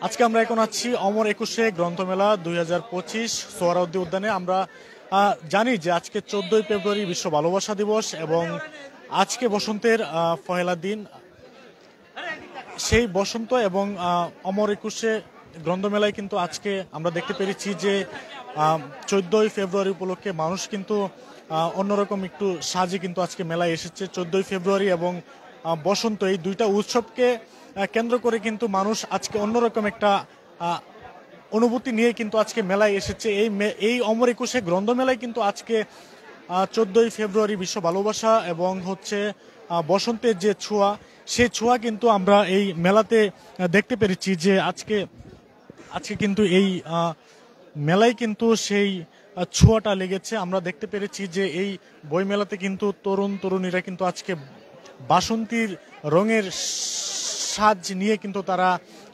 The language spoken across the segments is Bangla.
আজকে আমরা এখন আছি অমর একুশে গ্রন্থমেলা 2025 সোহরাওয়ার্দী উদ্যানে। আমরা জানি যে আজকে 14ই ফেব্রুয়ারি বিশ্ব ভালোবাসা দিবস এবং আজকে বসন্তের পহেলা দিন। সেই বসন্ত এবং অমর একুশে গ্রন্থমেলায় কিন্তু আজকে আমরা দেখতে পেরেছি যে 14ই ফেব্রুয়ারি উপলক্ষে মানুষ কিন্তু অন্যরকম একটু সাজে কিন্তু আজকে মেলায় এসেছে। 14ই ফেব্রুয়ারি এবং বসন্ত এই দুইটা উৎসবকে কেন্দ্র করে কিন্তু মানুষ আজকে অন্যরকম একটা অনুভূতি নিয়ে কিন্তু আজকে মেলায় এসেছে। এই অমর একুশে গ্রন্থমেলায় কিন্তু আজকে 14ই ফেব্রুয়ারি বিশ্ব ভালোবাসা এবং হচ্ছে বসন্তের যে ছোঁয়া, সেই ছোঁয়া কিন্তু আমরা এই মেলাতে দেখতে পেরেছি যে আজকে কিন্তু এই মেলায় কিন্তু সেই ছোঁয়াটা লেগেছে। আমরা দেখতে পেরেছি যে এই বই মেলাতে কিন্তু তরুণ তরুণীরা কিন্তু আজকে বাসন্তীর রঙের সাজ নিয়ে কিন্তু তারা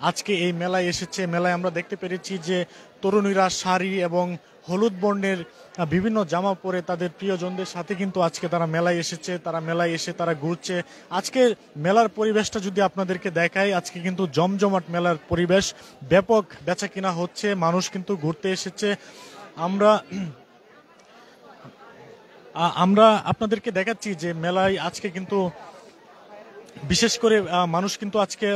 আজকে এই মেলায় এসেছে। মেলায় আমরা দেখতে পেরেছি যে তরুণীরা শাড়ি এবং হলুদ বর্ণের বিভিন্ন জামা পরে তাদের প্রিয়জনদের সাথে কিন্তু আজকে তারা মেলায় এসেছে। তারা মেলায় এসে তারা ঘুরছে। আজকে মেলার পরিবেশটা যদি আপনাদেরকে দেখাই, আজকে কিন্তু জমজমাট মেলার পরিবেশ, ব্যাপক বেচা কিনা হচ্ছে, মানুষ কিন্তু ঘুরতে এসেছে। আমরা আপনাদেরকে দেখাচ্ছি যে মেলায় আজকে কিন্তু বিশেষ করে মানুষ কিন্তু আজকে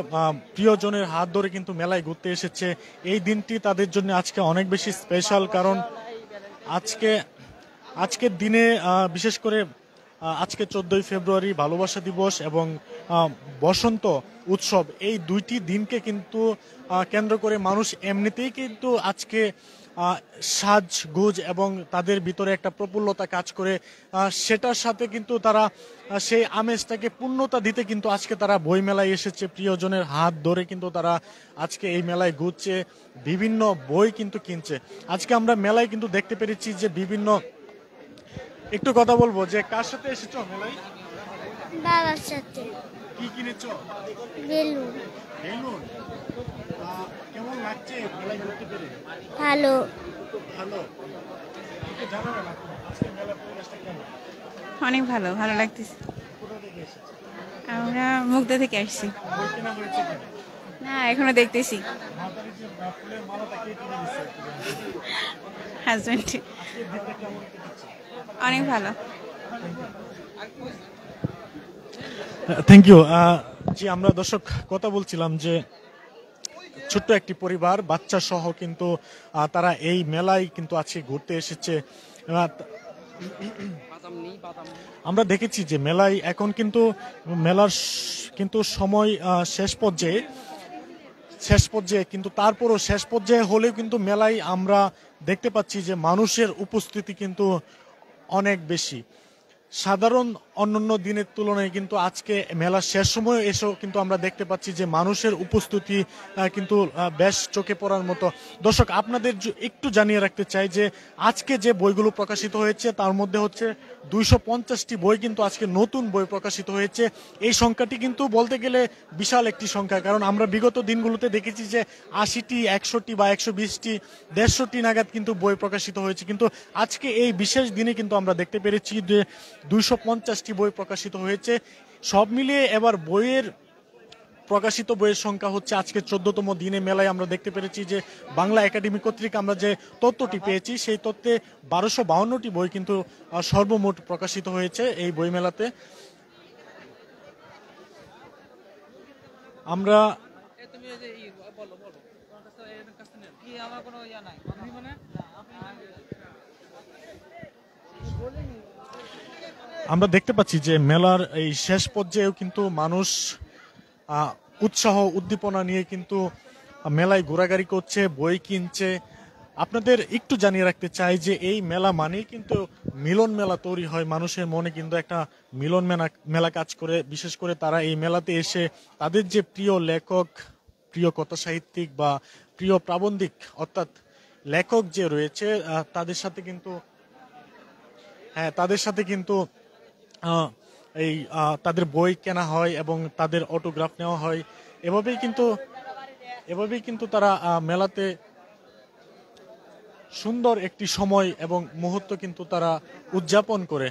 প্রিয়জনের হাত ধরে কিন্তু মেলায় ঘুরতে এসেছে। এই দিনটি তাদের জন্য আজকে অনেক বেশি স্পেশাল, কারণ আজকের দিনে বিশেষ করে আজকে 14ই ফেব্রুয়ারি ভালোবাসা দিবস এবং বসন্ত উৎসব, এই দুইটি দিনকে কিন্তু কেন্দ্র করে মানুষ এমনিতেই কিন্তু আজকে সাজগোজ এবং তাদের ভিতরে একটা প্রফুল্লতা কাজ করে। সেটার সাথে কিন্তু তারা সেই আমেজটাকে পূর্ণতা দিতে কিন্তু আজকে তারা বই মেলায় এসেছে। প্রিয়জনের হাত ধরে কিন্তু তারা আজকে এই মেলায় ঘুরছে, বিভিন্ন বই কিন্তু কিনছে। আজকে আমরা মেলায় কিন্তু দেখতে পেরেছি যে বিভিন্ন, একটু কথা বলবো যে কার সাথে এসেছো মেলায়? বাবার সাথে। কি কিনেছো? বেলুন। বেলুন। কেমন লাগছে মেলায় ঘুরতে পেরে? ভালো। ভালো। একটু জানাবেন আজকে মেলার পরিবেশটা কেমন? অনেক ভালো, ভালো লাগতেছে। কোথা থেকে এসেছো? আমরা মুগদা থেকে আসছি। বই কেনা হয়েছে কিনা? না, এখনো দেখতেছি। মাতারি যে ফুলের মালাটা কে কিনে দিচ্ছে? হাজবেন্ড। আজকের দিনটা কেমন কেটেছে? অনেক ভালো। Thank you. জি, আমরা দর্শক কথা বলছিলাম যে ছোট্ট একটি পরিবার বাচ্চা সহ কিন্তু তারা এই মেলায় কিন্তু আজকে ঘুরতে এসেছে। আমরা দেখেছি যে মেলায় এখন কিন্তু মেলার কিন্তু সময় শেষ পর্যায়ে কিন্তু তারপরও শেষ পর্যায়ে হলেও কিন্তু মেলায় আমরা দেখতে পাচ্ছি যে মানুষের উপস্থিতি কিন্তু অনেক বেশি। সাধারণ অন্যান্য দিনের তুলনায় কিন্তু আজকে মেলার শেষ সময় এসেও কিন্তু আমরা দেখতে পাচ্ছি যে মানুষের উপস্থিতি কিন্তু বেশ চোখে পড়ার মতো। দর্শক, আপনাদের একটু জানিয়ে রাখতে চাই যে আজকে যে বইগুলো প্রকাশিত হয়েছে তার মধ্যে হচ্ছে 250টি বই কিন্তু আজকে নতুন বই প্রকাশিত হয়েছে। এই সংখ্যাটি কিন্তু বলতে গেলে বিশাল একটি সংখ্যা, কারণ আমরা বিগত দিনগুলোতে দেখেছি যে 80টি, 100টি বা 120টি, 150টি নাগাদ কিন্তু বই প্রকাশিত হয়েছে। কিন্তু আজকে এই বিশেষ দিনে কিন্তু আমরা দেখতে পেরেছি যে 250টি বই প্রকাশিত হয়েছে। সব মিলিয়ে এবার প্রকাশিত বইয়ের সংখ্যা হচ্ছে আজকে 14তম দিনে মেলায় আমরা দেখতে পেরেছি যে বাংলা একাডেমি কর্তৃক আমরা যে তথ্যটি পেয়েছি সেই তথ্যে 1252টি বই কিন্তু সর্বমোট প্রকাশিত হয়েছে এই বই মেলাতে। আমরা দেখতে পাচ্ছি যে মেলার এই শেষ পর্যায়েও কিন্তু মানুষ উৎসাহ উদ্দীপনা নিয়ে কিন্তু মেলায় ঘোরাঘুরি করছে, বই কিনছে। আপনাদের একটু জানিয়ে রাখতে চাই যে এই মেলা মানেই কিন্তু মিলন মেলা তৈরি হয়, মানুষের মনে কিন্তু একটা মিলন মেলা কাজ করে। বিশেষ করে তারা এই মেলাতে এসে তাদের যে প্রিয় লেখক, প্রিয় কথা সাহিত্যিক বা প্রিয় প্রাবন্ধিক অর্থাৎ লেখক যে রয়েছে তাদের সাথে কিন্তু এই তাদের বই কেনা হয় এবং তাদের অটোগ্রাফ নেওয়া হয়। এভাবেই কিন্তু তারা মেলাতে সুন্দর একটি সময় এবং মুহূর্ত কিন্তু তারা উদযাপন করে।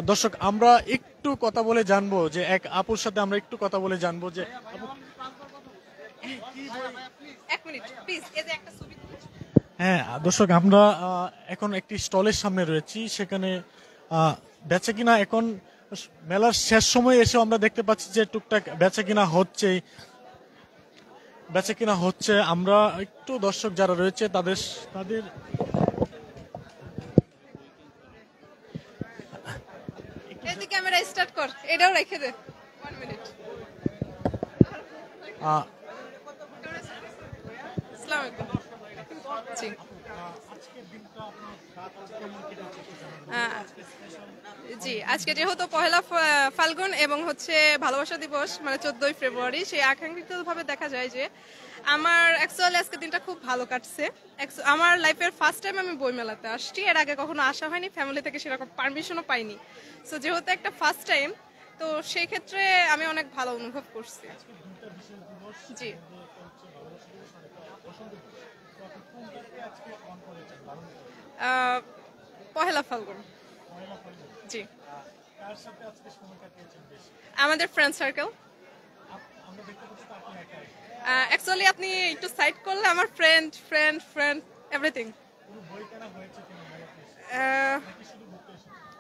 দর্শক, আমরা একটু কথা বলে জানবো যে এক আপুর সাথে আমরা একটু কথা বলে জানবো যে এক মিনিট প্লিজ, এই যে একটা ছবি। হ্যাঁ দর্শক, আমরা এখন একটি স্টলের সামনে রয়েছি। সেখানে বেচা কিনা এখন মেলার শেষ সময়ে এসে আমরা দেখতে পাচ্ছি যে টুকটাক বেচা কিনা হচ্ছে। আমরা একটু দর্শক যারা রয়েছে তাদের এই ক্যামেরা স্টার্ট কর, এটাও রেখে দে 1 মিনিট। আসসালামু আলাইকুম। জি জি, আজকে যেহেতু পহেলা ফাল্গুন এবং হচ্ছে ভালোবাসা দিবস, মানে 14ই ফেব্রুয়ারি, সেই আকাঙ্ক্ষিত ভাবে দেখা যায় যে আমার অ্যাকচুয়ালি আজকে দিনটা খুব ভালো কাটছে। আমার লাইফের ফার্স্ট টাইম আমি বইমেলাতে আসছি, এর আগে কখনো আসা হয়নি, ফ্যামিলি থেকে সেরকম পারমিশনও পাইনি। সো যেহেতু একটা ফার্স্ট টাইম, তো সেই ক্ষেত্রে আমি অনেক ভালো অনুভব করছি। জি পহেলা ফাল্গুন। জি, আমাদের ফ্রেন্ড সার্কেল। অ্যাকচুয়ালি আপনি একটু সাইড করলে আমার ফ্রেন্ড ফ্রেন্ড ফ্রেন্ড এভরিথিং।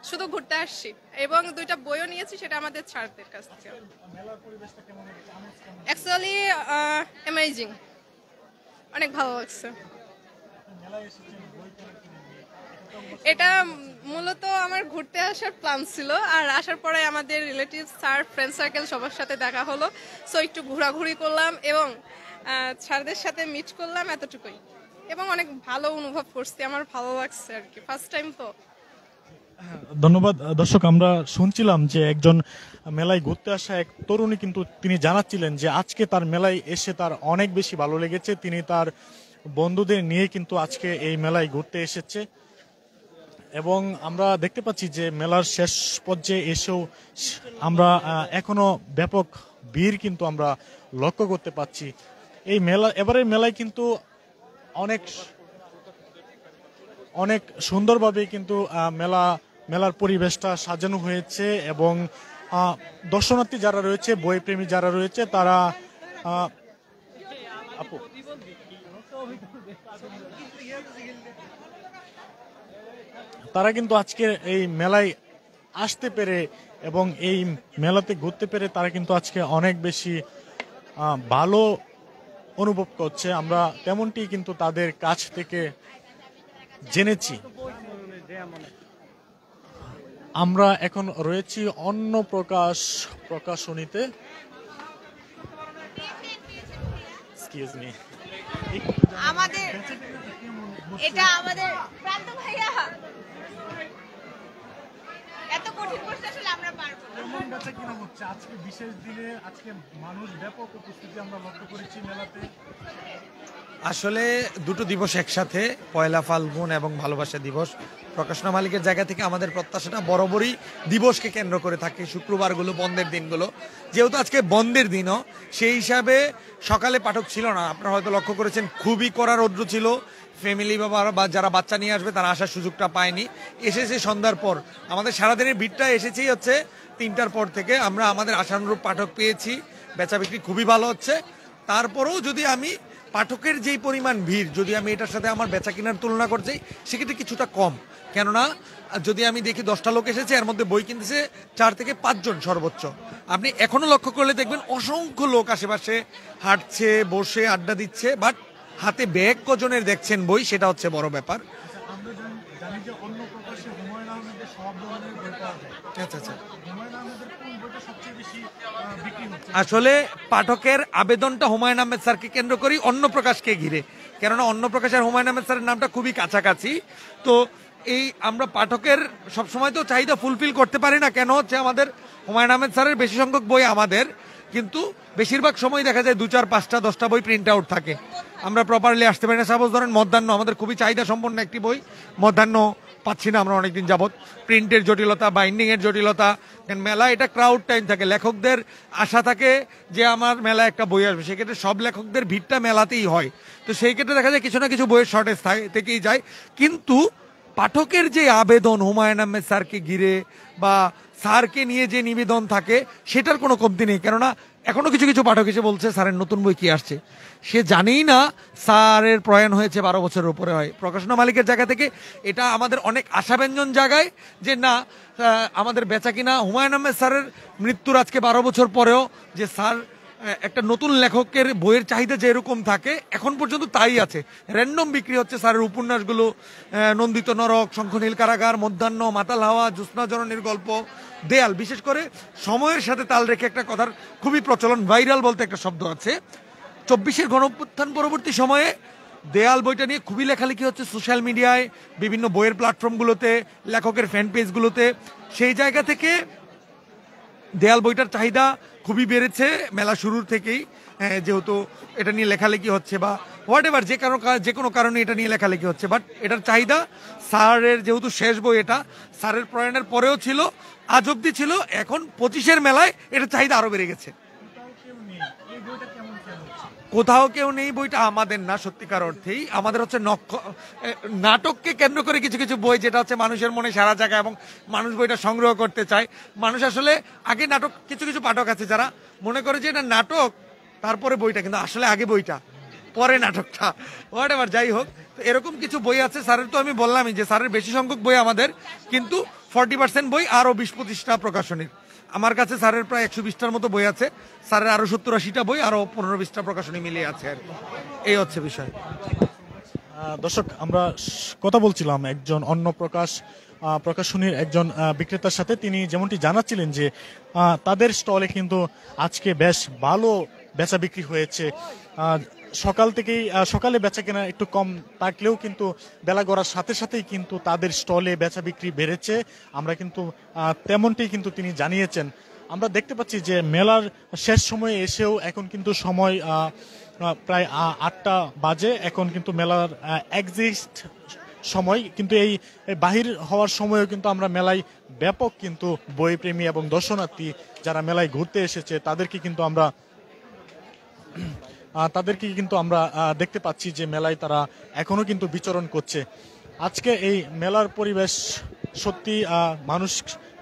শুধু ঘুরতে আসছি এবং 2টা বইও নিয়েছি, সেটা আমাদের ছাড়দের কাছ থেকে। অ্যাকচুয়ালি অ্যামেজিং, অনেক ভালো লাগছে। এটা মূলত আমার ঘুরতে আসার প্ল্যান ছিল, আর আসার পরে আমাদের রিলেটিভ স্যার ফ্রেন্ড সার্কেল সবার সাথে দেখা হলো। সো একটু ঘোরাঘুরি করলাম এবং স্যারদের সাথে মিট করলাম, এতটুকুই। এবং অনেক ভালো অনুভব করছি, আমার ভালো লাগছে আর কি, ফার্স্ট টাইম তো। ধন্যবাদ দর্শক, আমরা শুনছিলাম যে একজন মেলায় ঘুরতে আসা এক তরুণী কিন্তু তিনি জানাচ্ছিলেন যে আজকে তার মেলায় এসে তার অনেক বেশি ভালো লেগেছে। তিনি তার বন্ধুদের নিয়ে কিন্তু আজকে এই মেলায় ঘুরতে এসেছে এবং আমরা দেখতে পাচ্ছি যে মেলার শেষ পর্যায়ে এসেও আমরা এখনো ব্যাপক ভিড় কিন্তু আমরা লক্ষ্য করতে পাচ্ছি। এই এবারের মেলায় কিন্তু অনেক সুন্দরভাবে কিন্তু মেলার পরিবেশটা সাজানো হয়েছে এবং দর্শনার্থী যারা রয়েছে, বইপ্রেমী যারা রয়েছে, তারা কিন্তু আজকে এই মেলায় আসতে পেরে এবং এই মেলাতে ঘুরতে পেরে তারা কিন্তু আজকে অনেক বেশি ভালো অনুভব করছে। আমরা তেমনটি কিন্তু তাদের কাছ থেকে জেনেছি। আমরা এখন রয়েছি অন্য প্রকাশনীতে। এক্সকিউজ মি, আমাদের এটা আমাদের প্রান্ত ভাইয়া এত কঠিন প্রশ্ন আসলে আমরা পারবো না। কেমন বেচা কিনা হচ্ছে আজকে বিশেষ দিনে? আজকে মানুষ ব্যাপক উপস্থিতি আমরা লক্ষ্য করেছি মেলাতে। আসলে দুটো দিবস একসাথে, পয়লা ফাল্গুন এবং ভালোবাসা দিবস। প্রকাশনা মালিকের জায়গা থেকে আমাদের প্রত্যাশাটা বরাবরই দিবসকে কেন্দ্র করে থাকে, শুক্রবারগুলো, বন্ধের দিনগুলো। যেহেতু আজকে বন্ধের দিনও, সেই হিসাবে সকালে পাঠক ছিল না। আপনারা হয়তো লক্ষ্য করেছেন, খুবই কড়া রৌদ্র ছিল। ফ্যামিলি বা যারা বাচ্চা নিয়ে আসবে তারা আসার সুযোগটা পায়নি। এসেছে সন্ধ্যার পর। আমাদের সারাদিনের ভিড়টা এসেছেই হচ্ছে 3টার পর থেকে। আমরা আমাদের আশানুরূপ পাঠক পেয়েছি, বেচা বিক্রি খুবই ভালো হচ্ছে। তারপরেও যদি আমি পাঠকের যেই পরিমাণ ভিড়, যদি আমি এটার সাথে আমার বেচা কেনার তুলনা করছি, সেক্ষেত্রে কিছুটা কম। কেননা যদি আমি দেখি 10টা লোক এসেছে, এর মধ্যে বই কিনতেছে 4 থেকে 5 জন সর্বোচ্চ। আপনি এখনো লক্ষ্য করলে দেখবেন অসংখ্য লোক আশেপাশে হাঁটছে, বসে আড্ডা দিচ্ছে, বাট হাতে ব্যাগ কজনের দেখছেন বই, সেটা হচ্ছে বড় ব্যাপার। আমরা জানি যে অন্য প্রকাশে হুমায়ুন আহমেদের সব ধরনের বই পাওয়া যায়। আচ্ছা আচ্ছা। হুমায়ুন আহমেদের কোন বইটা সবচেয়ে বেশি বিক্রি হচ্ছে? আসলে পাঠকের আবেদনটা হুমায়ুন আহমেদ স্যারকে কেন্দ্র করি, অন্য প্রকাশকে ঘিরে। কেননা অন্য প্রকাশ আর হুমায়ুন আহমেদ স্যারের নামটা খুবই কাছাকাছি। তো এই আমরা পাঠকের সবসময় তো চাহিদা ফুলফিল করতে পারি না। কেন হচ্ছে, আমাদের হুমায়ুন আহমেদ স্যারের বেশি সংখ্যক বই আমাদের, কিন্তু বেশিরভাগ সময় দেখা যায় 2, 4, 5টা 10টা বই প্রিন্ট আউট থাকে, আমরা প্রপারলি আসতে পারি না। সাপোজ ধরেন মধ্যাহ্ন, আমাদের খুবই চাহিদা সম্পন্ন একটি বই, মধ্যাহ্ন পাচ্ছি না আমরা অনেকদিন যাবত। প্রিন্টের জটিলতা, বাইন্ডিং এর জটিলতা। মেলা এটা ক্রাউড টাইম থাকে, লেখকদের আশা থাকে যে আমার মেলা একটা বই আসবে, সেক্ষেত্রে সব লেখকদের ভিড়টা মেলাতেই হয়। তো সেই ক্ষেত্রে দেখা যায় কিছু না কিছু বইয়ের শর্টেজ থেকেই যায়। কিন্তু পাঠকের যে আবেদন হুমায়ুন আহমেদ স্যারকে ঘিরে বা স্যারকে নিয়ে যে নিবেদন থাকে সেটার কোনো কমতি নেই। কেননা এখনো কিছু কিছু পাঠক এসে বলছে স্যারের নতুন বই কি আসছে, সে জানেই না স্যারের প্রয়াণ হয়েছে 12 বছরের উপরে হয়। প্রকাশনা মালিকের জায়গা থেকে এটা আমাদের অনেক আশাব্যঞ্জন জায়গায় যে না, আমাদের বেচা কিনা হুমায়ুন আহমেদ স্যারের মৃত্যুর আজকে 12 বছর পরেও যে স্যার একটা নতুন লেখকের বইয়ের চাহিদা যেরকম থাকে এখন পর্যন্ত তাই আছে। র্যান্ডম বিক্রি হচ্ছে স্যারের উপন্যাসগুলো, নন্দিত নরক, শঙ্খনীল কারাগার, মধ্যাহ্ন, মাতাল হাওয়া, জ্যোৎস্না জননীর গল্প, দেয়াল। বিশেষ করে সময়ের সাথে তাল রেখে একটা কথার খুবই প্রচলন, ভাইরাল বলতে একটা শব্দ আছে। 24-এর গণঅভ্যুত্থান পরবর্তী সময়ে দেয়াল বইটা নিয়ে খুবই লেখালেখি হচ্ছে সোশ্যাল মিডিয়ায়, বিভিন্ন বইয়ের প্ল্যাটফর্মগুলোতে, লেখকের ফ্যান পেজগুলোতে। সেই জায়গা থেকে দেয়াল বইটার চাহিদা খুবই বেড়েছে মেলা শুরুর থেকেই, যেহেতু এটা নিয়ে লেখালেখি হচ্ছে বা হোয়াট এভার যে কোনো কারণে এটা নিয়ে লেখালেখি হচ্ছে। বাট এটার চাহিদা স্যারের যেহেতু শেষ বই, এটা স্যারের প্রয়াণের পরেও ছিল, আজ অব্দি ছিল, এখন 25-এর মেলায় এটার চাহিদা আরো বেড়ে গেছে। কোথাও কেউ নেই বইটা আমাদের না, সত্যিকার অর্থেই আমাদের হচ্ছে নাটককে কেন্দ্র করে কিছু কিছু বই যেটা হচ্ছে মানুষের মনে সারা জায়গা এবং মানুষ বইটা সংগ্রহ করতে চায়। মানুষ আসলে আগে নাটক, কিছু কিছু পাঠক আছে যারা মনে করে যে এটা নাটক তারপরে বইটা, কিন্তু আসলে আগে বইটা পরে নাটকটা, হোয়াট এভার। যাই হোক, তো এরকম কিছু বই আছে স্যারের। তো আমি বললামই যে স্যারের বেশি সংখ্যক বই আমাদের, কিন্তু 40% বই আরো 20-25টা প্রকাশনীর। আমার কাছে স্যারের প্রায় 120টার মতো বই আছে, স্যারের আরো 70-80টা বই, আরো 15-20টা প্রকাশনী মিলিয়ে আছে আর কি। এই হচ্ছে বিষয়। দর্শক, আমরা কথা বলছিলাম একজন অন্য প্রকাশনীর একজন বিক্রেতার সাথে। তিনি যেমনটি জানাচ্ছিলেন যে তাদের স্টলে কিন্তু আজকে বেশ ভালো বেচা বিক্রি হয়েছে। সকাল থেকেই সকালে বেচা কেনা একটু কম থাকলেও কিন্তু বেলা গড়ার সাথে সাথেই কিন্তু তাদের স্টলে বেচা বিক্রি বেড়েছে। আমরা কিন্তু তেমনটি কিন্তু তিনি জানিয়েছেন। আমরা দেখতে পাচ্ছি যে মেলার শেষ সময়ে এসেও এখন কিন্তু সময় প্রায় 8টা বাজে। এখন কিন্তু মেলার এক্সিট সময়, কিন্তু এই বাহির হওয়ার সময়ও কিন্তু আমরা মেলায় ব্যাপক কিন্তু বইপ্রেমী এবং দর্শনার্থী যারা মেলায় ঘুরতে এসেছে তাদেরকে কিন্তু আমরা দেখতে পাচ্ছি যে মেলায় তারা এখনো কিন্তু বিচরণ করছে। আজকে এই মেলার পরিবেশ সত্যি মানুষ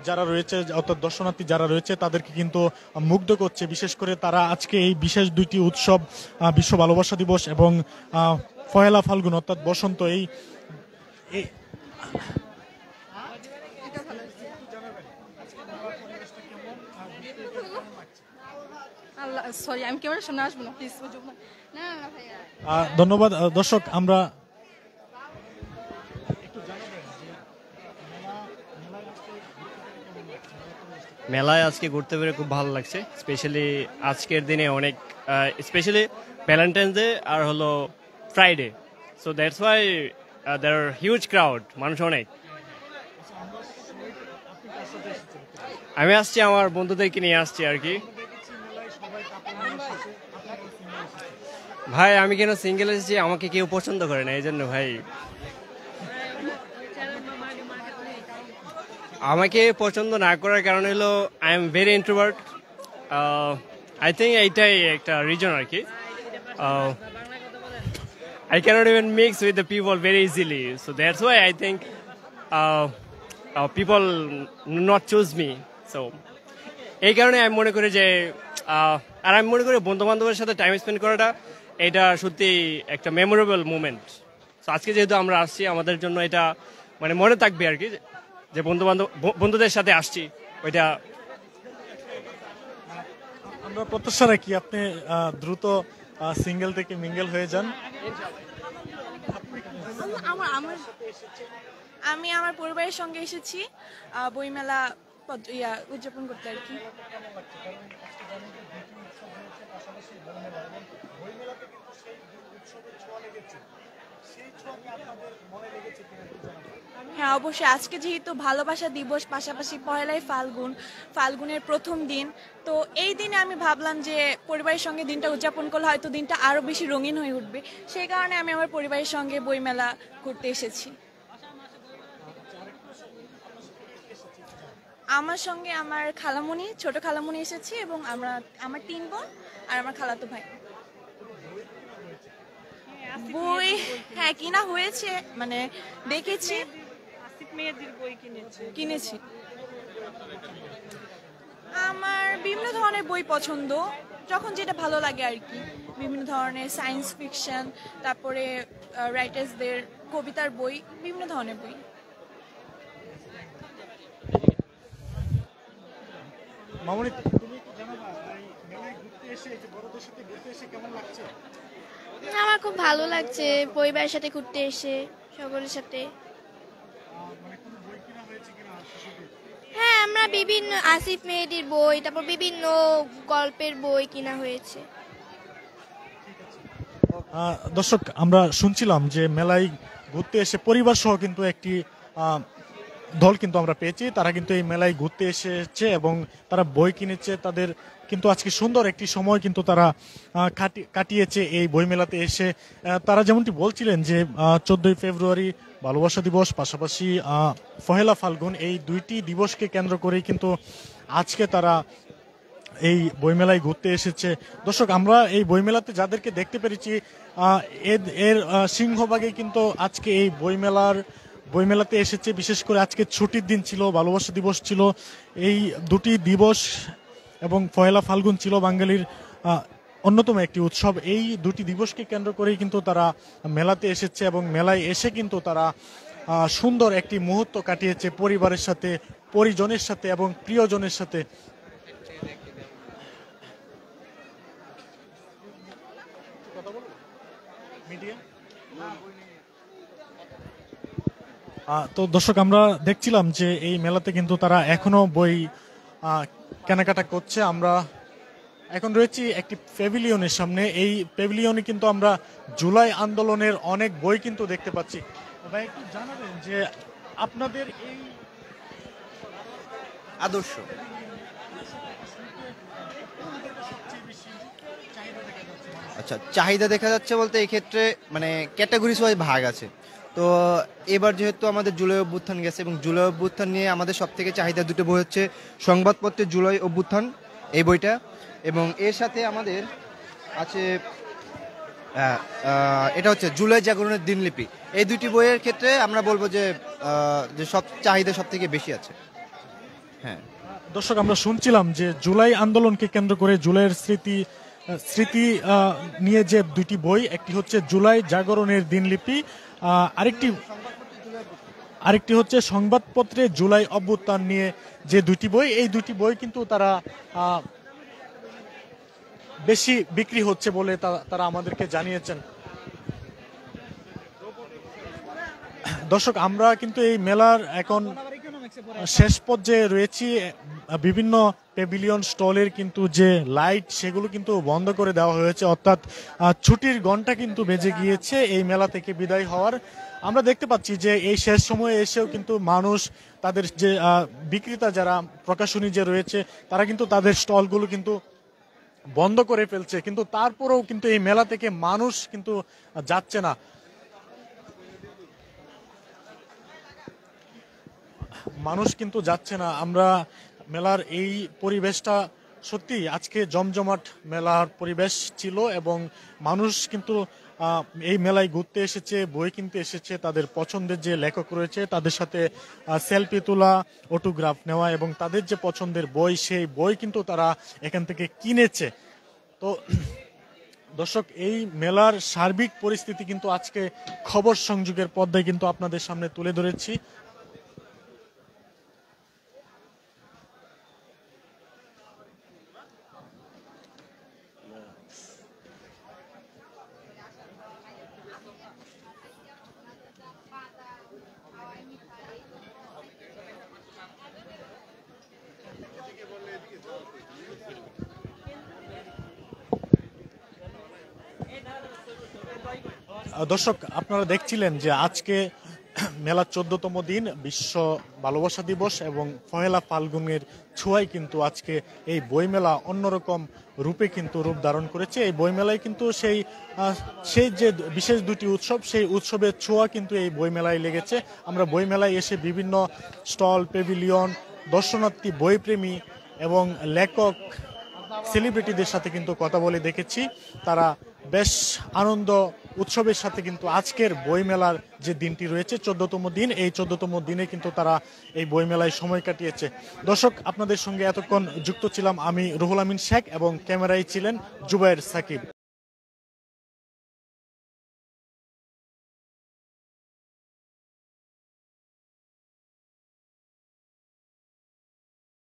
যারা রয়েছে, অর্থাৎ দর্শনার্থী যারা রয়েছে তাদেরকে কিন্তু মুগ্ধ করছে। বিশেষ করে তারা আজকে এই বিশেষ দুইটি উৎসব, বিশ্ব ভালোবাসা দিবস এবং পহেলা ফাল্গুন অর্থাৎ বসন্ত, এই সরি, আমি ক্যামেরার সামনে আসবো না প্লিজ। ধন্যবাদ। দর্শক, আমরা মেলায় আজকে ঘুরতে পেরে খুব ভালো লাগছে। স্পেশালি আজকের দিনে অনেক, স্পেশালি ভ্যালেন্টাইন্স ডে আর হলো Friday, so that's why there are huge crowd, মানুষ অনেক। আমি আসছি আমার বন্ধুদেরকে নিয়ে আসছি আর কি। ভাই আমি কেন সিঙ্গেল এসেছি, আমাকে কেউ পছন্দ করে না, এই জন্য ভাই আমাকে পছন্দ না করার কারণ হলো I am very introvert. I think এইটাই একটা রিজন আর কি। I cannot even mix with the people very easily, so that's why I think people not choose me. So এই কারণে আমি মনে করি যে আর আমি মনে করি বন্ধু বান্ধবের সাথে টাইম স্পেন্ড করাটা এটা সত্যি একটা মেমোরেবল মুমেন্ট। সো আজকে যেহেতু আমরা আসছি, আমাদের জন্য এটা মানে মনে থাকবে আর কি, যে বন্ধুদের সাথে আসছি। ওইটা আমরা প্রত্যাশা রাখি আপনি দ্রুত সিঙ্গেল থেকে মিঙ্গেল হয়ে যান। আমি আমার পরিবারের সঙ্গে এসেছি বইমেলা উদযাপন করতে আর কি। হ্যাঁ অবশ্যই, আজকে যেহেতু ভালোবাসা দিবস, পাশাপাশি পহেলাই ফাল্গুনের প্রথম দিন, তো এই দিনে আমি ভাবলাম যে পরিবারের সঙ্গে দিনটা উদযাপন করলে হয়তো দিনটা আরো বেশি রঙিন হয়ে উঠবে। সেই কারণে আমি আমার পরিবারের সঙ্গে বইমেলা ঘুরতে এসেছি। আমার সঙ্গে আমার খালামণি, ছোট খালামণি এসেছি এবং আমার 3 বোন আর আমার খালাতো ভাই। বই হ্যাঁ কিনা হয়েছে, মানে দেখেছি, কিনেছি। বিভিন্ন ধরনের বই পছন্দ, যখন যেটা ভালো লাগে আর কি। বিভিন্ন ধরনের সায়েন্স ফিকশন, তারপরে রাইটার্সদের কবিতার বই, বিভিন্ন ধরনের বই। মামনি, তুমি কি জানাবা এই মেলায় ঘুরতে এসে, এই যে বড়দের সাথে ঘুরতে এসে কেমন লাগছে? আমার খুব ভালো লাগছে পরিবারের সাথে ঘুরতে এসে, সকলের সাথে। মানে কোনো বই কিনা হয়েছে কিনা শিশুদের? হ্যাঁ, আমরা বিভিন্ন আসিফ মেহেদীর বই, তারপর বিভিন্ন গল্পের বই কিনা হয়েছে। দর্শক, আমরা শুনছিলাম যে মেলায় ঘুরতে এসে পরিবার সহ কিন্তু একটি দল কিন্তু আমরা পেয়েছি। তারা কিন্তু এই মেলায় ঘুরতে এসেছে এবং তারা বই কিনেছে। তাদের কিন্তু আজকে সুন্দর একটি সময় কিন্তু তারা কাটিয়েছে এই বই মেলাতে এসে। তারা যেমনটি বলছিলেন যে 14ই ফেব্রুয়ারি ভালোবাসা দিবস, পাশাপাশি পহেলা ফাল্গুন, এই দুইটি দিবসকে কেন্দ্র করেই কিন্তু আজকে তারা এই বইমেলায় ঘুরতে এসেছে। দর্শক, আমরা এই বইমেলাতে যাদেরকে দেখতে পেরেছি এর সিংহভাগে কিন্তু আজকে এই বইমেলাতে এসেছে। বিশেষ করে আজকে ছুটির দিন ছিল, ভালোবাসা দিবস ছিল। এই দুটি দিবস এবং পহেলা ফাল্গুন ছিল বাঙালির অন্যতম একটি উৎসব। এই দুটি দিবসকে কেন্দ্র করেই কিন্তু তারা মেলাতে এসেছে এবং মেলায় এসে কিন্তু তারা সুন্দর একটি মুহূর্ত কাটিয়েছে পরিবারের সাথে, পরিজনের সাথে এবং প্রিয়জনের সাথে। তো দর্শক, আমরা দেখছিলাম যে এই মেলাতে কিন্তু তারা এখনো বই কেনাকাটা করছে। আমরা এখন রয়েছি একটি প্যাভিলিয়নের সামনে। এই প্যাভিলিয়নে কিন্তু আমরা জুলাই আন্দোলনের অনেক বই কিন্তু দেখতে পাচ্ছি। ভাই, একটু জানাবেন যে আপনাদের এই আদর্শ আচ্ছা চাহিদা দেখা যাচ্ছে বলতে এই ক্ষেত্রে মানে ক্যাটাগরিজ ওয়াইজ ভাগ আছে। তো এবার যেহেতু আমাদের জুলাই অভ্যুত্থান গেছে এবং জুলাই অভ্যুত্থান নিয়ে আমাদের সব থেকে চাহিদা দুটো বই হচ্ছে সংবাদপত্রের জুলাই অভ্যুত্থান এই বইটা, এবং এর সাথে আমাদের আছে এটা হচ্ছে জুলাই জাগরণের দিনলিপি। এই দুটি বইয়ের ক্ষেত্রে আমরা বলবো যে সব চাহিদা সব থেকে বেশি আছে। হ্যাঁ দর্শক, আমরা শুনছিলাম যে জুলাই আন্দোলনকে কেন্দ্র করে জুলাইয়ের স্মৃতি নিয়ে যে দুটি বই, একটি হচ্ছে জুলাই জাগরণের দিনলিপি, আরেকটি হচ্ছে সংবাদপত্রে জুলাই অভ্যুত্থান নিয়ে যে দুটি বই। এই দুটি বই কিন্তু তারা বেশি বিক্রি হচ্ছে বলে তারা আমাদেরকে জানিয়েছেন। দর্শক, আমরা কিন্তু এই মেলার এখন শেষ পর্যায়ে রয়েছি। বিভিন্ন প্যাভিলিয়ন স্টলের কিন্তু যে লাইট, সেগুলো কিন্তু বন্ধ করে দেওয়া হয়েছে, অর্থাৎ ছুটির ঘন্টা কিন্তু বেজে গিয়েছে এই মেলা থেকে বিদায় হওয়ার। আমরা দেখতে পাচ্ছি যে এই শেষ সময়ে এসেও কিন্তু মানুষ, তাদের যে বিক্রেতা যারা, প্রকাশনী যে রয়েছে, তারা কিন্তু তাদের স্টলগুলো কিন্তু বন্ধ করে ফেলছে, কিন্তু তারপরেও কিন্তু এই মেলা থেকে মানুষ কিন্তু যাচ্ছে না। মানুষ কিন্তু যাচ্ছে না। আমরা মেলার এই পরিবেশটা সত্যি আজকে জমজমাট মেলার পরিবেশ ছিল এবং মানুষ কিন্তু এই মেলায় ঘুরতে এসেছে, বই কিনতে এসেছে, তাদের পছন্দের যে লেখক রয়েছে তাদের সাথে সেলফি তোলা, অটোগ্রাফ নেওয়া এবং তাদের যে পছন্দের বই, সেই বই কিন্তু তারা এখান থেকে কিনেছে। তো দর্শক, এই মেলার সার্বিক পরিস্থিতি কিন্তু আজকে খবর সংযোগের পর্দায় কিন্তু আপনাদের সামনে তুলে ধরেছি। দর্শক, আপনারা দেখছিলেন যে আজকে মেলার 14তম দিন, বিশ্ব ভালোবাসা দিবস এবং পহেলা ফাল্গুনের ছোঁয়ায় কিন্তু আজকে এই বইমেলা অন্যরকম রূপে কিন্তু রূপ ধারণ করেছে। এই বইমেলায় কিন্তু সেই যে বিশেষ দুটি উৎসব, সেই উৎসবের ছোঁয়া কিন্তু এই বইমেলায় লেগেছে। আমরা বইমেলায় এসে বিভিন্ন স্টল, প্যাভিলিয়ন, দর্শনার্থী, বইপ্রেমী এবং লেখক, সেলিব্রিটিদের সাথে কিন্তু কথা বলে দেখেছি। তারা বেশ আনন্দ উৎসবের সাথে কিন্তু আজকের বইমেলার যে দিনটি রয়েছে 14তম দিন, এই 14তম দিনে কিন্তু তারা এই বইমেলায় সময় কাটিয়েছে। দর্শক, আপনাদের সঙ্গে এতক্ষণ যুক্ত ছিলাম আমি রুহুল আমিন শেখ এবং ক্যামেরায় ছিলেন জুবায়ের সাকিব।